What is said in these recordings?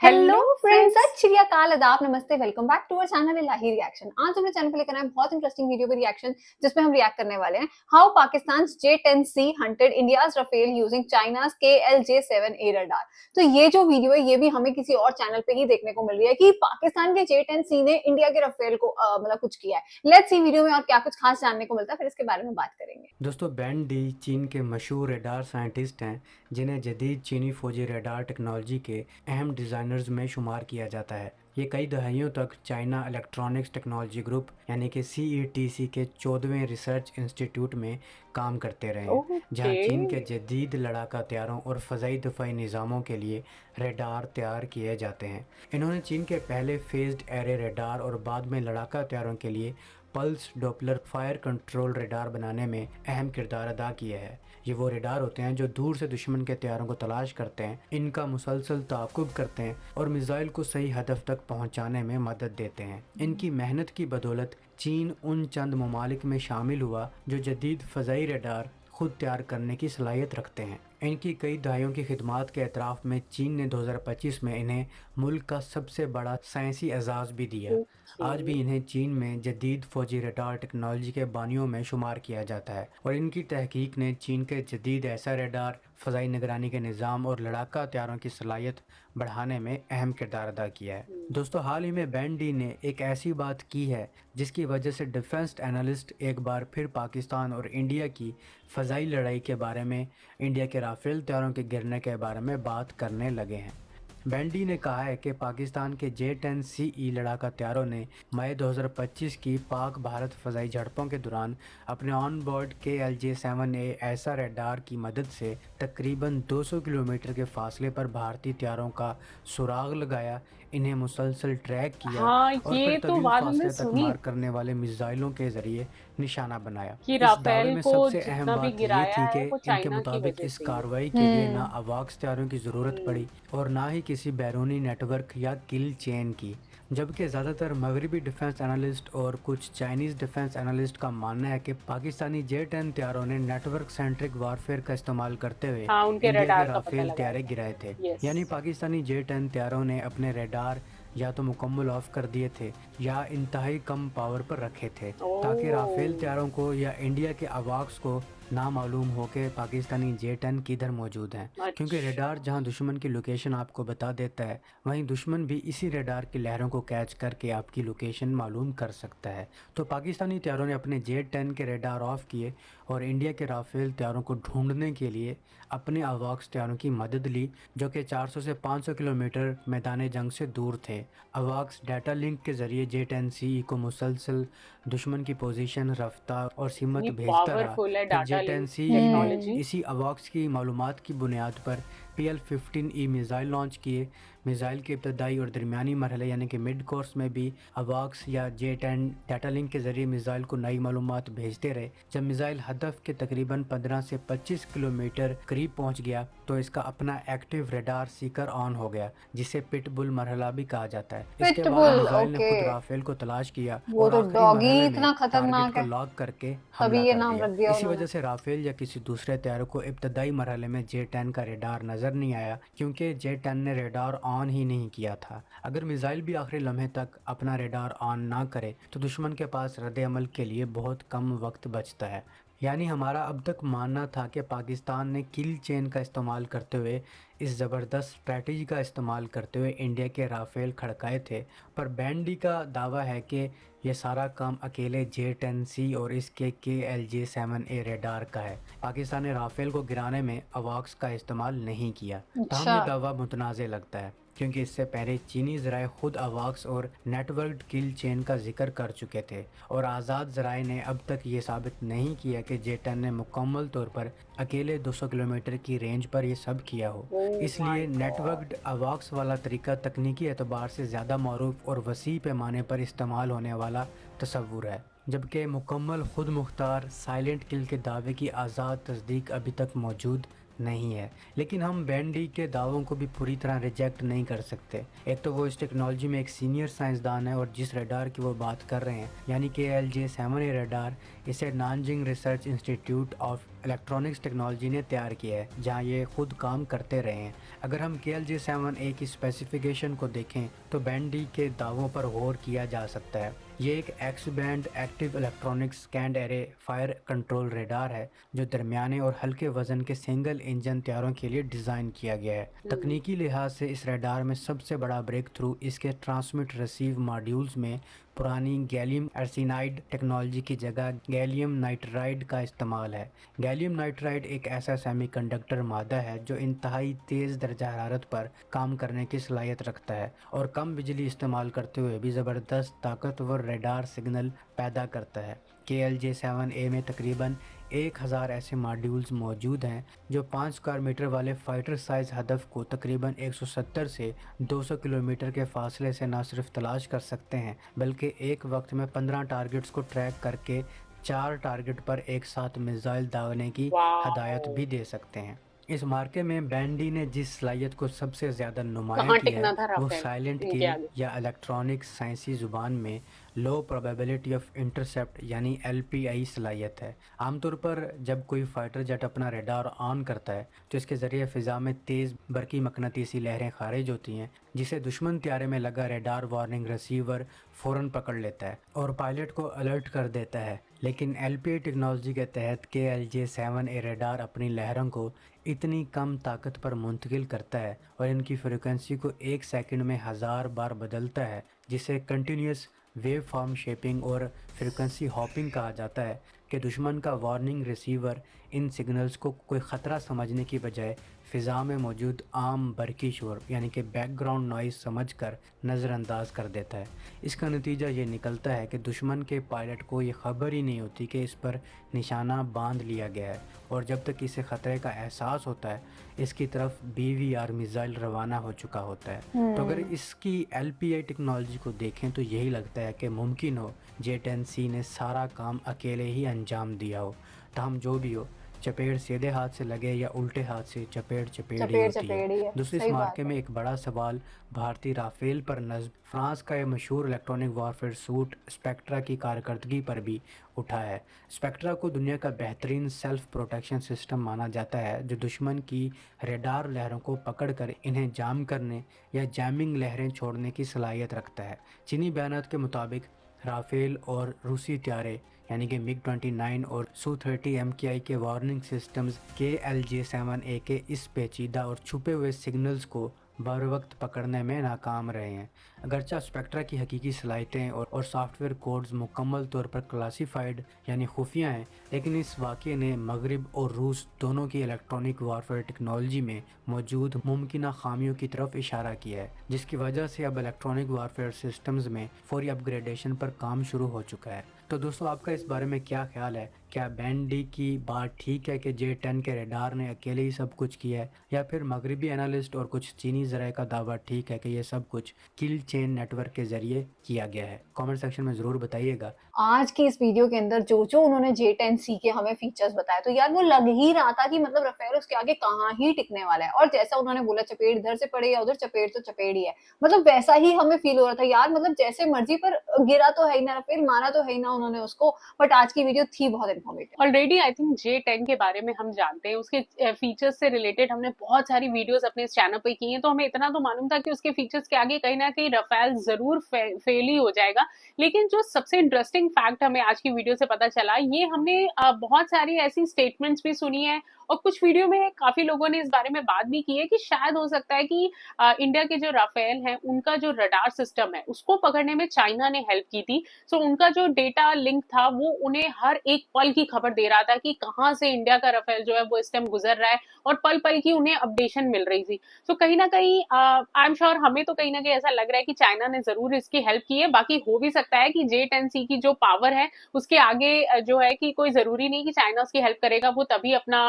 Hello hello friends, friends. सत श्री अकाल, आदाब, नमस्ते, welcome back to our channel Ilahi reaction. आज हमने चैनल पे लेकर आए हैं बहुत इंटरेस्टिंग वीडियो पे रिएक्शन, जिसमें हम रिएक्ट करने वाले हैं how Pakistan J-10C hunted India's Rafale using China's KLJ-7A radar. तो ये जो वीडियो है ये भी हमें किसी और चैनल पे ही देखने को मिल रही है कि पाकिस्तान के J-10C ने इंडिया के राफेल को मतलब कुछ किया है। लेट्स सी वीडियो में और क्या कुछ खास जानने को मिलता है, फिर इसके बारे में बात करेंगे। दोस्तों, बैन डी चीन के मशहूर रडार साइंटिस्ट हैं, जिन्हें जदीद चीनी फौजी रडार टेक्नोलॉजी के अहम डिज़ाइनर्स में शुमार किया जाता है। ये कई दहाइयों तक चाइना इलेक्ट्रॉनिक्स टेक्नोलॉजी ग्रुप यानी कि CETC के 14वें रिसर्च इंस्टीट्यूट में काम करते रहे हैं, जहां ओके। चीन के जदीद लड़ाका हथियारों और फ़ज़ाई दफ़ाई निज़ामों के लिए रडार तैयार किए जाते हैं। इन्होंने चीन के पहले फेज्ड एरे रडार और बाद में लड़ाका हथियारों के लिए pulse Doppler fire control radar बनाने में अहम किरदार अदा किया है। ये वो रडार होते हैं जो दूर से दुश्मन के हथियारों को तलाश करते हैं, इनका मुसलसल ताक़ुब करते हैं और मिसाइल को सही हदफ तक पहुंचाने में मदद देते हैं। इनकी मेहनत की बदौलत चीन उन चंद ममालिक में शामिल हुआ जो जदीद फ़ज़ाई रडार खुद तैयार करने की सलाहियत रखते हैं। इनकी कई दहाइयों की खिदमात के एतराफ़ में चीन ने 2025 में इन्हें मुल्क का सबसे बड़ा साइंसी एजाज़ भी दिया। आज भी इन्हें चीन में जदीद फ़ौजी रडार टेक्नोलॉजी के बानियों में शुमार किया जाता है और इनकी तहकीक ने चीन के जदीद ऐसा रडार, फ़ज़ाई निगरानी के निज़ाम और लड़ाका हथियारों की सलाहियत बढ़ाने में अहम किरदार अदा किया है। दोस्तों, हाल ही में बैन डी ने एक ऐसी बात की है जिसकी वजह से डिफेंस एनालिस्ट एक बार फिर पाकिस्तान और इंडिया की फ़ज़ाई लड़ाई के बारे में, इंडिया के राफेल हथियारों के गिरने के बारे में बात करने लगे हैं। बैंडी ने कहा है कि पाकिस्तान के J-10CE लड़ाका हथियारों ने मई 2025 की पाक भारत फ़ज़ाई झड़पों के दौरान अपने ऑन बोर्ड KLJ-7A ऐसा रडार की मदद से तकरीबन 200 किलोमीटर के फासले पर भारतीय हथियारों का सुराग लगाया, इन्हें मुसलसल ट्रैक किया हाँ, और ये फिर तो तवील बात हमने फासले तक सुनी मार करने वाले मिसाइलों के ज़रिए निशाना बनाया। कि इस दावे राफेल में को सबसे अहम जितना भी बात ये गिराया थी कि है वो इनके चाइना की मुताबिक वजह इस से ही है। कार्रवाई के लिए ना अवाक्स हथियारों की ज़रूरत पड़ी और ना ही किसी बैरूनी नेटवर्क या किल चेन की, जबकि ज़्यादातर मगरबी डिफेंस एनालिस्ट और कुछ चाइनीज़ डिफेंस एनालिस्ट का मानना है कि पाकिस्तानी J-10 हथियारों ने नेटवर्क सेंट्रिक वारफेयर का इस्तेमाल करते हुए हाँ, उनके इंडिया के रडार का पता राफेल लगाया हथियारे था। गिराए थे। यस। यानी पाकिस्तानी J-10 हथियारों ने अपने रडार या तो मुकम्मल ऑफ कर दिए थे या इंतहाई कम पावर पर रखे थे, ताकि राफेल ओह। हथियारों को या इंडिया के अवाक्स को ना मालूम हो कि पाकिस्तानी J-10 किधर मौजूद हैं, क्योंकि अच्छा। रडार जहां दुश्मन की लोकेशन आपको बता देता है, वहीं दुश्मन भी इसी रडार की लहरों को कैच करके आपकी लोकेशन मालूम कर सकता है। तो पाकिस्तानी हथियारों ने अपने J-10 के रडार ऑफ किए और इंडिया के राफेल हथियारों को ढूंढने के लिए अपने अवाक्स हथियारों की मदद ली, जो कि 400 से 500 किलोमीटर मैदान जंग से दूर थे। अवाक्स डाटा लिंक के ज़रिए J-10CE को मुसलसल दुश्मन की पोजीशन, रफ्तार और इतनी सीमत भेजता रहा। पावरफुल है फिर डाटा लिंक J-10CE ने टेक्नोलॉजी। इसी अवाक्स की मालूमात की बुनियाद पर PL-15E मिज़ाइल लॉन्च किए। मिज़ाइल के इब्तदाई और दरमियानी मरहले यानी कि मिड कोर्स में भी अवाक्स या J-10 डाटा लिंक के ज़रिए मिज़ाइल को नई मालूमात भेजते रहे। जब मिज़ाइल हदफ के तकरीबन 15 से 25 किलोमीटर करीब पहुंच गया तो इसका अपना एक्टिव रडार सीकर ऑन हो गया, जिसे पिटबुल मरहला भी कहा जाता है। इसके बाद पिटबुल, मिज़ाइल ने ओके। खुद राफेल को तलाश किया वो और तो आखिरी डॉगी मरहले में इतना टारगेट खतरनाक को है, लॉक करके हमला तभी ये कर नाम दिया। रख दिया इसी उन्होंने। वजह से राफेल या किसी दूसरे हथियार को इब्तदाई मरहले में J-10 का रडार नज़र नहीं आया, क्योंकि J-10 ने रडार ऑन ही नहीं किया था। अगर मिसाइल भी आखिरी लम्हे तक अपना रडार ऑन ना करे तो दुश्मन के पास रद्द-ए-अमल के लिए बहुत कम वक्त बचता है। यानी हमारा अब तक मानना था कि पाकिस्तान ने किल चेन का इस्तेमाल करते हुए, इस ज़बरदस्त स्ट्रैटेजी का इस्तेमाल करते हुए इंडिया के राफेल खड़काए थे, पर बैंडी का दावा है कि ये सारा काम अकेले J-10C और इसके KLJ-7A रडार का है। पाकिस्तान ने राफेल को गिराने में अवाक्स का इस्तेमाल नहीं किया। ताहम अच्छा। ये दावा मुतनाज़ लगता है, क्योंकि इससे पहले चीनी ज़राए खुद अवाक्स और नेटवर्क्ड किल चेन का जिक्र कर चुके थे और आज़ाद ज़राए ने अब तक ये साबित नहीं किया कि J-10 ने मुकम्मल तौर पर अकेले 200 किलोमीटर की रेंज पर ये सब किया हो। ओह माय इसलिए गॉड। नेटवर्क्ड अवाक्स वाला तरीका तकनीकी एतबार से ज़्यादा मरूफ और वसी पैमाने पर इस्तेमाल होने वाला तसव्वुर है, जबकि मुकम्मल खुद मुख्तार साइलेंट किल के दावे की आज़ाद तस्दीक अभी तक मौजूद नहीं है, लेकिन हम बैंड डी के दावों को भी पूरी तरह रिजेक्ट नहीं कर सकते। एक तो वो इस टेक्नोलॉजी में एक सीनियर साइंसदान है, और जिस रडार की वो बात कर रहे हैं यानी KLJ-7A रडार, इसे Nanjing research institute of electronics technology ने तैयार किया है, जहां ये खुद काम करते रहे हैं। अगर हम KLJ-7A की स्पेसिफिकेशन को देखें तो बैंड डी के दावों पर गौर किया जा सकता है। ये एक x band active electronic scanned array fire control radar है, जो दरमियाने और हल्के वजन के सिंगल इंजन तैयारों के लिए डिज़ाइन किया गया है। तकनीकी लिहाज से इस रेडार में सबसे बड़ा ब्रेक थ्रू इसके ट्रांसमिट रिसीव मॉड्यूल्स में पुरानी गैलियम आर्सेनाइड टेक्नोलॉजी की जगह गैलियम नाइट्राइड का इस्तेमाल है। गैलियम नाइट्राइड एक ऐसा सेमीकंडक्टर मादा है जो इंतहाई तेज़ दर्जा हरारत पर काम करने की सलाहियत रखता है, और कम बिजली इस्तेमाल करते हुए भी ज़बरदस्त ताकतवर रेडार सिग्नल पैदा करता है। KLJ-7A में तकरीबन 1000 ऐसे मॉड्यूल्स मौजूद हैं जो 5 स्क्वायर मीटर वाले फाइटर साइज हदफ को तकरीबन 170 से 200 किलोमीटर के फासले से न सिर्फ तलाश कर सकते हैं, बल्कि एक वक्त में 15 टारगेट्स को ट्रैक करके 4 टारगेट पर एक साथ मिसाइल दागने की हदायत भी दे सकते हैं। इस मार्के में बैंड डी ने जिस सलाहियत को सबसे ज़्यादा नुमायां कहाँ किया टिकना था है वो राफेल साइलेंट इनके किल आगे। या इलेक्ट्रॉनिक साइंसी ज़ुबान में लो प्रोबेबिलिटी ऑफ इंटरसेप्ट यानी LPI सलाहियत है। आमतौर पर जब कोई फाइटर जेट अपना रेडार ऑन करता है तो इसके ज़रिए फ़िज़ा में तेज़ बरकी मकनातीसी लहरें खारिज होती हैं, जिसे दुश्मन त्यारे में लगा रेडार वार्निंग रिसीवर फ़ौरन पकड़ लेता है और पायलट को अलर्ट कर देता है। लेकिन LPI टेक्नोलॉजी के तहत KLJ-7A रेडार अपनी लहरों को इतनी कम ताकत पर मुंतकिल करता है और इनकी फ्रिक्वेंसी को 1 सेकंड में 1000 बार बदलता है, जिसे कंटिन्यूस वेव फॉर्म शेपिंग और फ्रिक्वेंसी हॉपिंग कहा जाता है, कि दुश्मन का वार्निंग रिसीवर इन सिग्नल्स को कोई ख़तरा समझने की बजाय फ़िज़ा में मौजूद आम बरकी शोर यानी कि बैकग्राउंड नॉइज़ समझकर नज़रअंदाज कर देता है। इसका नतीजा ये निकलता है कि दुश्मन के पायलट को ये खबर ही नहीं होती कि इस पर निशाना बांध लिया गया है, और जब तक इसे ख़तरे का एहसास होता है इसकी तरफ BVR मिसाइल रवाना हो चुका होता है। तो अगर इसकी LPI टेक्नोलॉजी को देखें तो यही लगता है कि मुमकिन हो J-10C ने सारा काम अकेले ही अंजाम दिया हो। ताहम जो भी हो, चपेट सीधे हाथ से लगे या उल्टे हाथ से, चपेट चपेट ही होती चपेट ही है। है, दूसरे इस सही बात मार्के में एक बड़ा सवाल भारतीय राफेल पर नस्ब फ्रांस का ये मशहूर इलेक्ट्रॉनिक वारफेयर सूट स्पेक्ट्रा की कारकर्दगी पर भी उठा है। स्पेक्ट्रा को दुनिया का बेहतरीन सेल्फ प्रोटेक्शन सिस्टम माना जाता है, जो दुश्मन की रेडार लहरों को पकड़कर इन्हें जाम करने या जैमिंग लहरें छोड़ने की सलाहियत रखता है। चीनी बयानात के मुताबिक राफेल और रूसी त्यारे यानी कि MiG-29 और Su-30 MKI के वार्निंग सिस्टम्स KLJ-7A के इस पेचीदा और छुपे हुए सिग्नल्स को बर वक्त पकड़ने में नाकाम रहे हैं। अगरचा स्पेक्ट्रा की हकीकी सलाहियतें और सॉफ्टवेयर कोड्स मुकम्मल तौर पर क्लासीफाइड यानी खुफिया हैं, लेकिन इस वाक़े ने मगरिब और रूस दोनों की इलेक्ट्रॉनिक वारफेयर टेक्नोलॉजी में मौजूद मुमकिना खामियों की तरफ इशारा किया है, जिसकी वजह से अब इलेक्ट्रॉनिक वारफेयर सिस्टम्स में फौरी अपग्रेडेशन पर काम शुरू हो चुका है। तो दोस्तों, आपका इस बारे में क्या ख्याल है? क्या बैंड डी की बात ठीक है कि J-10 के रेडार ने अकेले ही सब कुछ किया है, या फिर मगरबी एनालिस्ट और कुछ चीनी ज़राए का दावा ठीक है कि ये सब कुछ किल चेन नेटवर्क के ज़रिए किया गया है? कमेंट सेक्शन में ज़रूर बताइएगा। आज की इस वीडियो के अंदर जो उन्होंने J-10C के हमें फीचर्स बताए, तो यार वो लग ही रहा था कि मतलब राफेल उसके आगे कहाँ ही टिकने वाला है। और जैसा उन्होंने बोला चपेट इधर से पड़े या उधर, चपेट तो चपेट ही है, मतलब वैसा ही हमें फील हो रहा था यार। मतलब जैसे मर्जी, पर गिरा तो है ही ना राफेल, मारा तो है ही ना उन्होंने उसको। बट आज की वीडियो थी बहुत informative. Already I think J-10 के बारे में हम जानते हैं, उसके फीचर्स से रिलेटेड हमने बहुत सारी वीडियोस अपने इस चैनल पे की हैं, तो हमें इतना तो मालूम था कि उसके फीचर्स के आगे कहीं ना कहीं राफेल जरूर फेल ही हो जाएगा। लेकिन जो सबसे इंटरेस्टिंग फैक्ट हमें आज की वीडियो से पता चला, ये हमने बहुत सारी ऐसी स्टेटमेंट्स भी सुनी है, और कुछ वीडियो में काफी लोगों ने इस बारे में बात भी की है कि शायद हो सकता है कि इंडिया के जो राफेल हैं उनका जो रडार सिस्टम है उसको पकड़ने में चाइना ने हेल्प की थी। सो उनका जो डेटा लिंक था वो उन्हें हर एक पल की खबर दे रहा था कि कहाँ से इंडिया का राफेल जो है वो इस टाइम गुजर रहा है, और पल पल की उन्हें अपडेशन मिल रही थी। सो कहीं ना कहीं आई एम श्योर, हमें तो कहीं ना कहीं ऐसा लग रहा है कि चाइना ने जरूर इसकी हेल्प की है। बाकी हो भी सकता है कि J-10C की जो पावर है उसके आगे जो है कि कोई जरूरी नहीं कि चाइना उसकी हेल्प करेगा, वो तभी अपना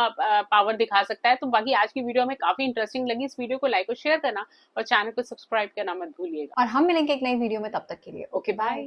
पावर दिखा सकता है। तो बाकी आज की वीडियो हमें काफी इंटरेस्टिंग लगी। इस वीडियो को लाइक और शेयर करना और चैनल को सब्सक्राइब करना मत भूलिएगा। और हम मिलेंगे एक नई वीडियो में, तब तक के लिए ओके, बाय।